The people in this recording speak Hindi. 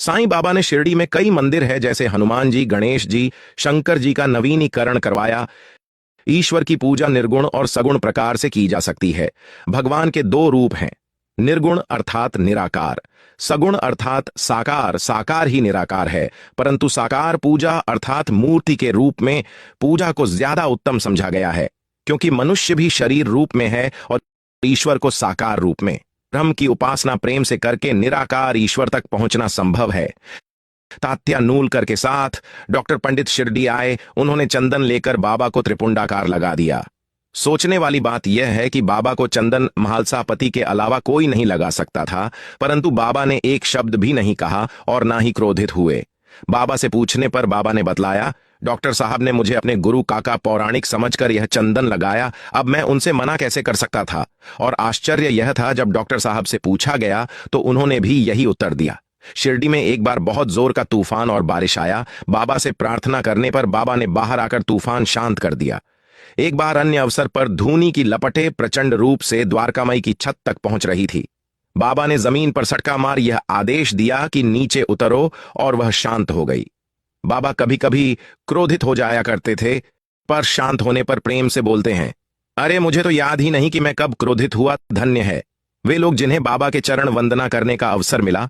साईं बाबा ने शिरडी में कई मंदिर है, जैसे हनुमान जी, गणेश जी, शंकर जी का नवीनीकरण करवाया। ईश्वर की पूजा निर्गुण और सगुण प्रकार से की जा सकती है। भगवान के दो रूप हैं, निर्गुण अर्थात निराकार, सगुण अर्थात साकार। साकार ही निराकार है, परंतु साकार पूजा अर्थात मूर्ति के रूप में पूजा को ज्यादा उत्तम समझा गया है, क्योंकि मनुष्य भी शरीर रूप में है और ईश्वर को साकार रूप में। ब्रह्म की उपासना प्रेम से करके निराकार ईश्वर तक पहुंचना संभव है। तात्या नूलकर के साथ डॉक्टर पंडित शिरडी आए। उन्होंने चंदन लेकर बाबा को त्रिपुंडाकार लगा दिया। सोचने वाली बात यह है कि बाबा को चंदन महालसापति के अलावा कोई नहीं लगा सकता था, परंतु बाबा ने एक शब्द भी नहीं कहा और ना ही क्रोधित हुए। बाबा से पूछने पर बाबा ने बतलाया, डॉक्टर साहब ने मुझे अपने गुरु काका पौराणिक समझकर यह चंदन लगाया, अब मैं उनसे मना कैसे कर सकता था। और आश्चर्य यह था, जब डॉक्टर साहब से पूछा गया तो उन्होंने भी यही उत्तर दिया। शिरडी में एक बार बहुत जोर का तूफान और बारिश आया। बाबा से प्रार्थना करने पर बाबा ने बाहर आकर तूफान शांत कर दिया। एक बार अन्य अवसर पर धूनी की लपटें प्रचंड रूप से द्वारकामाई की छत तक पहुंच रही थी। बाबा ने जमीन पर सटका मार यह आदेश दिया कि नीचे उतरो, और वह शांत हो गई। बाबा कभी कभी क्रोधित हो जाया करते थे, पर शांत होने पर प्रेम से बोलते हैं, अरे मुझे तो याद ही नहीं कि मैं कब क्रोधित हुआ। धन्य है वे लोग जिन्हें बाबा के चरण वंदना करने का अवसर मिला।